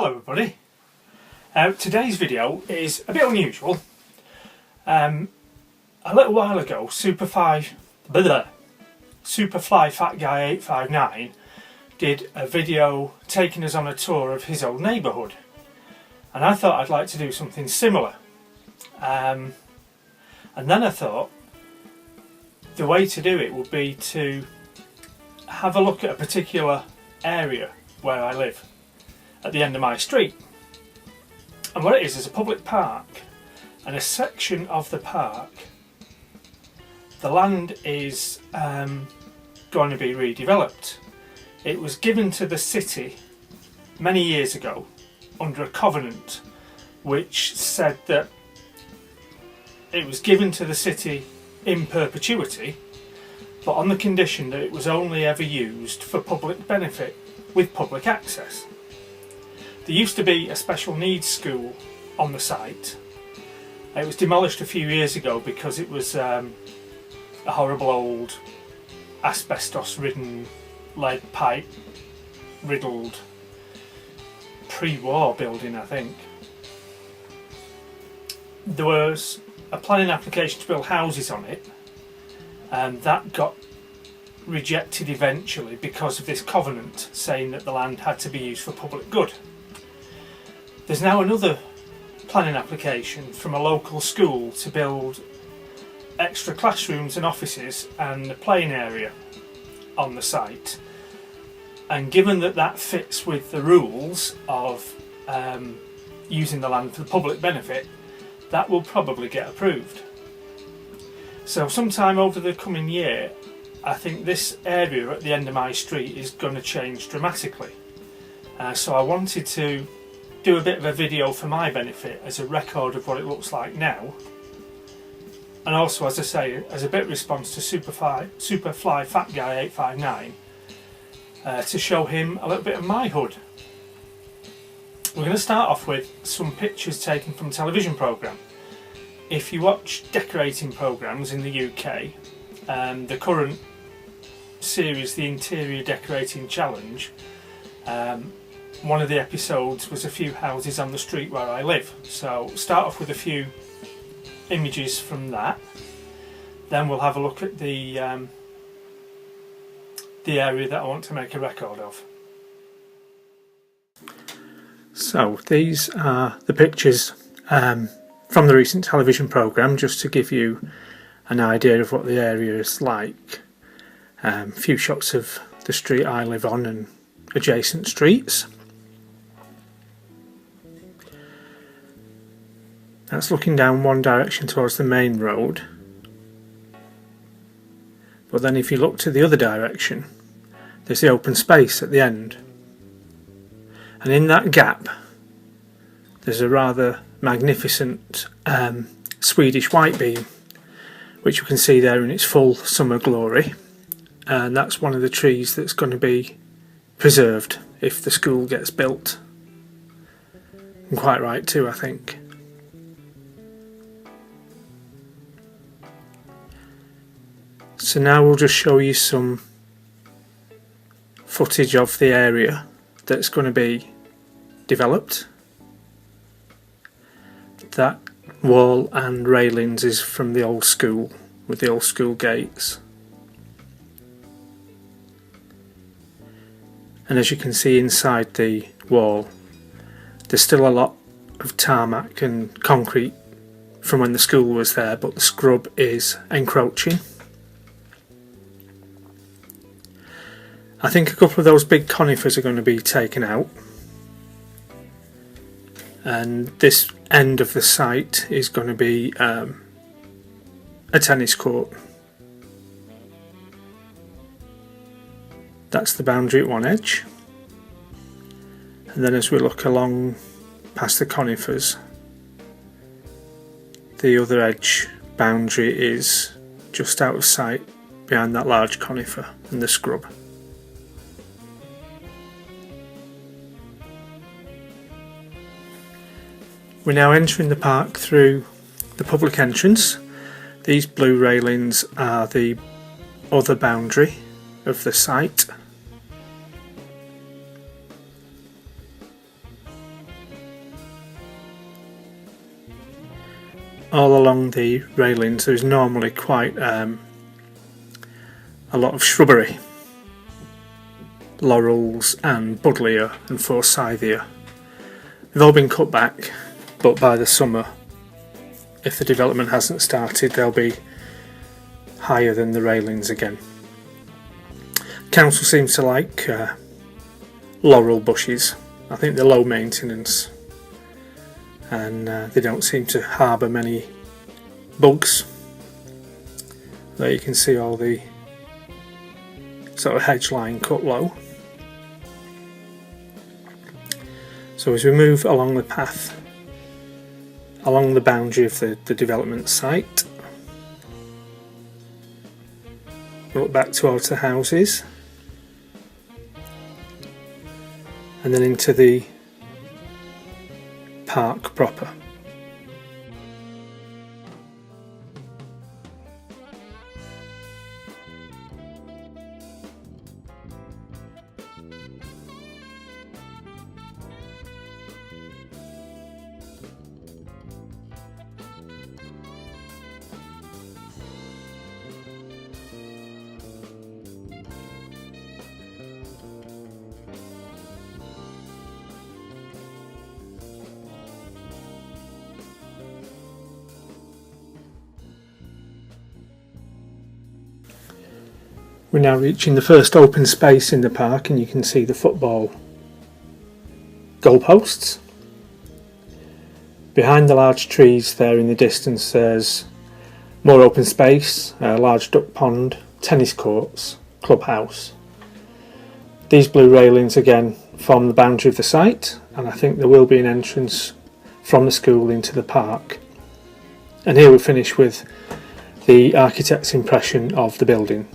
Hello everybody. Today's video is a bit unusual. A little while ago, Superfly Fat Guy 859 did a video taking us on a tour of his old neighbourhood, and I thought I'd like to do something similar. And then I thought the way to do it would be to have a look at a particular area where I live at the end of my street. And what it is a public park, and a section of the park, the land is going to be redeveloped. It was given to the city many years ago under a covenant which said that it was given to the city in perpetuity, but on the condition that it was only ever used for public benefit with public access. There used to be a special needs school on the site. It was demolished a few years ago because it was a horrible old asbestos ridden, lead pipe riddled pre-war building, I think. There was a planning application to build houses on it, and that got rejected eventually because of this covenant saying that the land had to be used for public good. There's now another planning application from a local school to build extra classrooms and offices and a playing area on the site. And given that that fits with the rules of using the land for the public benefit, that will probably get approved. So sometime over the coming year, I think this area at the end of my street is going to change dramatically. So I wanted to do a bit of a video for my benefit as a record of what it looks like now, and also, as I say, as a bit of response to Superfly Fat Guy 859 to show him a little bit of my hood. We're going to start off with some pictures taken from a television programme. If you watch decorating programmes in the UK, the current series, the Interior Decorating Challenge, one of the episodes was a few houses on the street where I live. So start off with a few images from that, then we'll have a look at the area that I want to make a record of. So these are the pictures from the recent television programme, just to give you an idea of what the area is like. A few shots of the street I live on and adjacent streets. That's looking down one direction towards the main road, but then if you look to the other direction, there's the open space at the end, and in that gap there's a rather magnificent Swedish white beam, which you can see there in its full summer glory, and that's one of the trees that's going to be preserved if the school gets built, and quite right too, I think. So now we'll just show you some footage of the area that's going to be developed. That wall and railings is from the old school, with the old school gates. And as you can see inside the wall, there's still a lot of tarmac and concrete from when the school was there, but the scrub is encroaching. I think a couple of those big conifers are going to be taken out, and this end of the site is going to be a tennis court. That's the boundary at one edge, and then as we look along past the conifers, the other edge boundary is just out of sight behind that large conifer and the scrub. We're now entering the park through the public entrance. These blue railings are the other boundary of the site. all along the railings there's normally quite a lot of shrubbery, laurels and buddleia and forsythia. They've all been cut back, but by the summer, if the development hasn't started, they'll be higher than the railings again. Council seems to like laurel bushes. I think they're low maintenance, and they don't seem to harbour many bugs. There you can see all the sort of hedge line cut low. So as we move along the path, along the boundary of the development site, look back towards the houses, and then into the park proper. We're now reaching the first open space in the park, and you can see the football goalposts. Behind the large trees there in the distance there's more open space, a large duck pond, tennis courts, clubhouse. These blue railings again form the boundary of the site, and I think there will be an entrance from the school into the park. And here we finish with the architect's impression of the building.